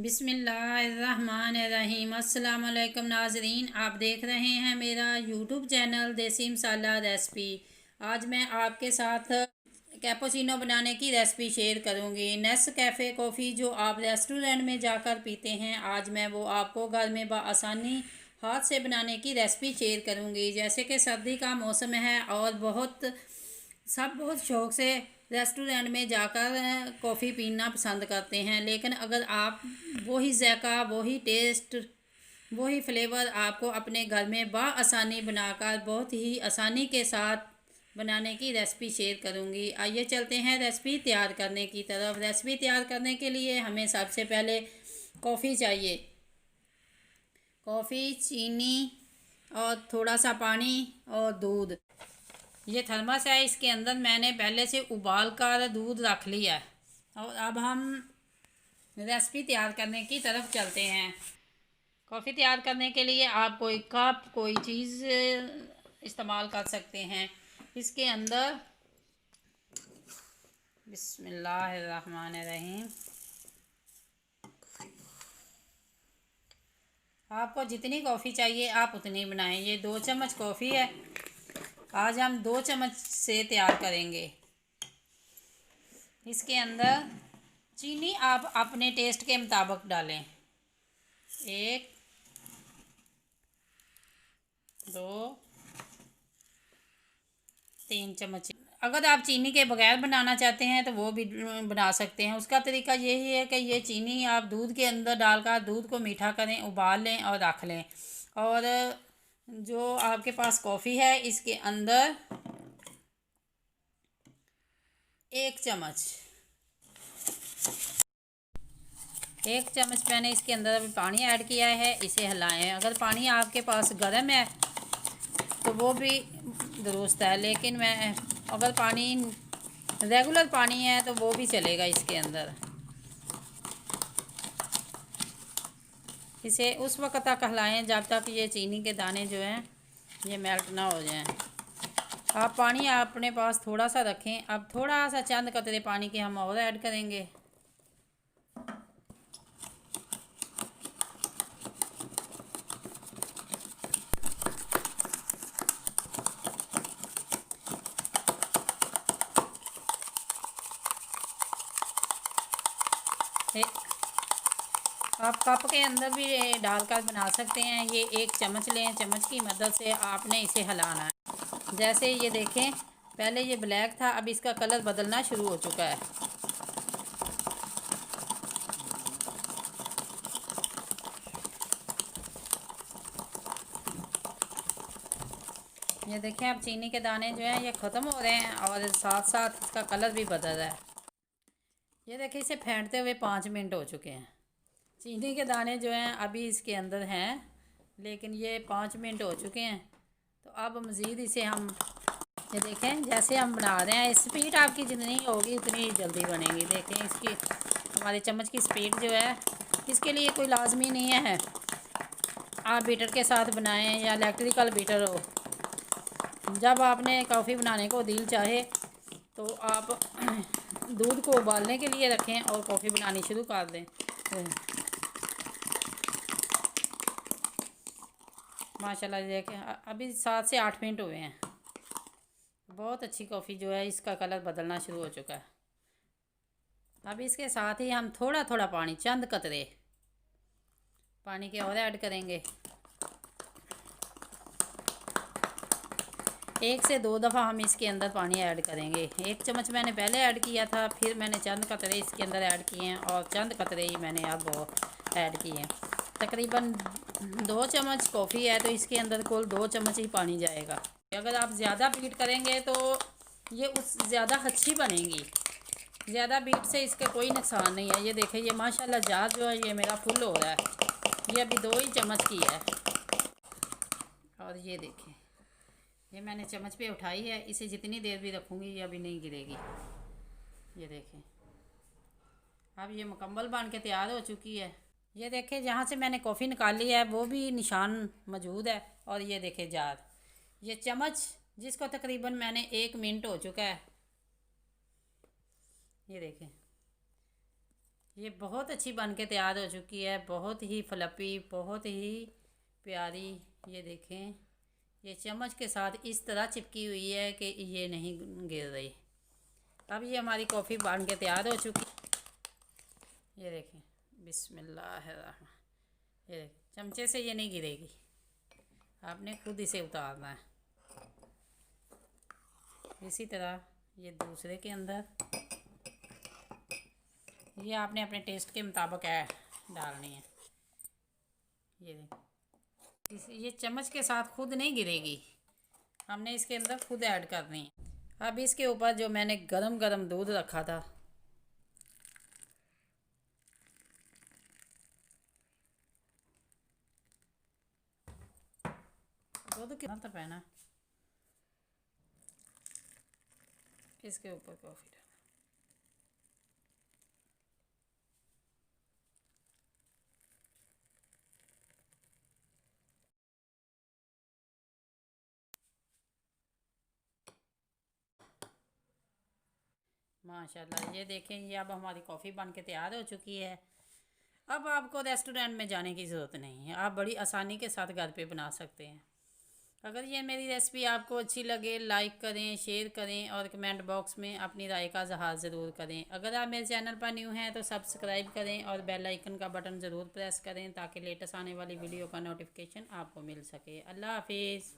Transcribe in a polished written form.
बिस्मिल्लाहिर्रहमानिर्रहीम। अस्सलाम वालेकुम नाजरीन, आप देख रहे हैं मेरा यूट्यूब चैनल देसी मसाला रेसिपी। आज मैं आपके साथ कैपुचिनो बनाने की रेसिपी शेयर करूंगी। नेस्कैफ़े कॉफ़ी जो आप रेस्टोरेंट में जाकर पीते हैं, आज मैं वो आपको घर में बआसानी हाथ से बनाने की रेसिपी शेयर करूंगी। जैसे कि सर्दी का मौसम है और बहुत शौक़ से रेस्टोरेंट में जाकर कॉफ़ी पीना पसंद करते हैं, लेकिन अगर आप वही ज़ायक़ा, वही टेस्ट, वही फ्लेवर आपको अपने घर में बआसानी बनाकर बहुत ही आसानी के साथ बनाने की रेसिपी शेयर करूंगी। आइए चलते हैं रेसिपी तैयार करने की तरफ। रेसिपी तैयार करने के लिए हमें सबसे पहले कॉफ़ी चाहिए। कॉफ़ी, चीनी और थोड़ा सा पानी और दूध। ये थर्मस है, इसके अंदर मैंने पहले से उबाल कर दूध रख लिया है। और अब हम रेसिपी तैयार करने की तरफ चलते हैं। कॉफ़ी तैयार करने के लिए आप कोई कप, कोई चीज़ इस्तेमाल कर सकते हैं। इसके अंदर बिस्मिल्लाहिर्रहमानिर्रहीम, आपको जितनी कॉफ़ी चाहिए आप उतनी बनाएं। ये 2 चम्मच कॉफ़ी है, आज हम 2 चम्मच से तैयार करेंगे। इसके अंदर चीनी आप अपने टेस्ट के मुताबिक डालें। 1, 2, 3 चम्मच। अगर आप चीनी के बगैर बनाना चाहते हैं तो वो भी बना सकते हैं। उसका तरीका यही है कि ये चीनी आप दूध के अंदर डालकर दूध को मीठा करें, उबाल लें और रख लें। और जो आपके पास कॉफ़ी है, इसके अंदर 1 चम्मच, 1 चम्मच मैंने इसके अंदर अभी पानी ऐड किया है। इसे हिलाएं। अगर पानी आपके पास गर्म है तो वो भी दुरुस्त है, लेकिन मैं अगर पानी रेगुलर पानी है तो वो भी चलेगा। इसके अंदर इसे उस वक्त तक हिलाएं जब तक ये चीनी के दाने जो हैं ये मेल्ट ना हो जाएं। आप पानी अपने पास थोड़ा सा रखें। अब थोड़ा सा चंद कतरे पानी के हम और ऐड करेंगे। आप कप के अंदर भी डालकर बना सकते हैं। ये 1 चम्मच लें, चम्मच की मदद से आपने इसे हिलाना है। जैसे ये देखें, पहले ये ब्लैक था, अब इसका कलर बदलना शुरू हो चुका है। ये देखें, अब चीनी के दाने जो हैं ये ख़त्म हो रहे हैं और साथ साथ इसका कलर भी बदल रहा है। ये देखें, इसे फेंटते हुए 5 मिनट हो चुके हैं। चीनी के दाने जो हैं अभी इसके अंदर हैं, लेकिन ये 5 मिनट हो चुके हैं। तो अब मज़ीद इसे हम ये देखें, जैसे हम बना रहे हैं, स्पीड आपकी जितनी होगी उतनी जल्दी बनेगी। देखें, इसकी हमारे चम्मच की स्पीड जो है, इसके लिए कोई लाजमी नहीं है आप बीटर के साथ बनाएं या इलेक्ट्रिकल बीटर हो। जब आपने कॉफ़ी बनाने को दिल चाहे तो आप दूध को उबालने के लिए रखें और कॉफ़ी बनानी शुरू कर दें। माशाल्लाह देखें, अभी 7 से 8 मिनट हुए हैं। बहुत अच्छी कॉफ़ी जो है इसका कलर बदलना शुरू हो चुका है। अब इसके साथ ही हम थोड़ा थोड़ा पानी, चंद कतरे पानी के और ऐड करेंगे। 1 से 2 दफ़ा हम इसके अंदर पानी ऐड करेंगे। 1 चम्मच मैंने पहले ऐड किया था, फिर मैंने चंद कतरे इसके अंदर ऐड किए हैं और चंद कतरे ही मैंने अब वो ऐड किए हैं। तकरीबन 2 चम्मच कॉफ़ी है तो इसके अंदर कुल 2 चम्मच ही पानी जाएगा। अगर आप ज़्यादा बीट करेंगे तो ये उस ज़्यादा अच्छी बनेगी। ज़्यादा बीट से इसका कोई नुकसान नहीं है। ये देखें, ये माशाल्लाह जार जो है ये मेरा फुल हो रहा है। ये अभी 2 ही चम्मच की है। और ये देखें, ये मैंने चम्मच पे उठाई है। इसे जितनी देर भी रखूँगी ये अभी नहीं गिरेगी। ये देखें, अब ये मुकम्मल बन के तैयार हो चुकी है। ये देखें, जहाँ से मैंने कॉफ़ी निकाली है वो भी निशान मौजूद है। और ये देखें जार, ये चम्मच जिसको तकरीबन मैंने 1 मिनट हो चुका है। ये देखें, ये बहुत अच्छी बन के तैयार हो चुकी है, बहुत ही फ्लपी, बहुत ही प्यारी। ये देखें, ये चम्मच के साथ इस तरह चिपकी हुई है कि ये नहीं गिर रही। अब ये हमारी कॉफ़ी बन के तैयार हो चुकी। ये देखें, बिस्मिल्लाह। ये देखें, चमचे से ये नहीं गिरेगी, आपने खुद इसे उतारना है। इसी तरह ये दूसरे के अंदर, ये आपने अपने टेस्ट के मुताबिक डालनी है। ये देखें, ये चम्मच के साथ खुद नहीं गिरेगी, हमने इसके अंदर खुद ऐड करनी है। अब इसके ऊपर जो मैंने गरम गरम दूध रखा था, दूध कितना था पहना, इसके ऊपर कॉफ़ी डाल। माशाल्लाह, ये देखें, ये अब हमारी कॉफ़ी बन के तैयार हो चुकी है। अब आपको रेस्टोरेंट में जाने की ज़रूरत नहीं है, आप बड़ी आसानी के साथ घर पे बना सकते हैं। अगर ये मेरी रेसिपी आपको अच्छी लगे, लाइक करें, शेयर करें और कमेंट बॉक्स में अपनी राय का इज़हार ज़रूर करें। अगर आप मेरे चैनल पर न्यू हैं तो सब्सक्राइब करें और बेल आइकन का बटन ज़रूर प्रेस करें ताकि लेटेस्ट आने वाली वीडियो का नोटिफिकेशन आपको मिल सके। अल्लाह हाफिज़।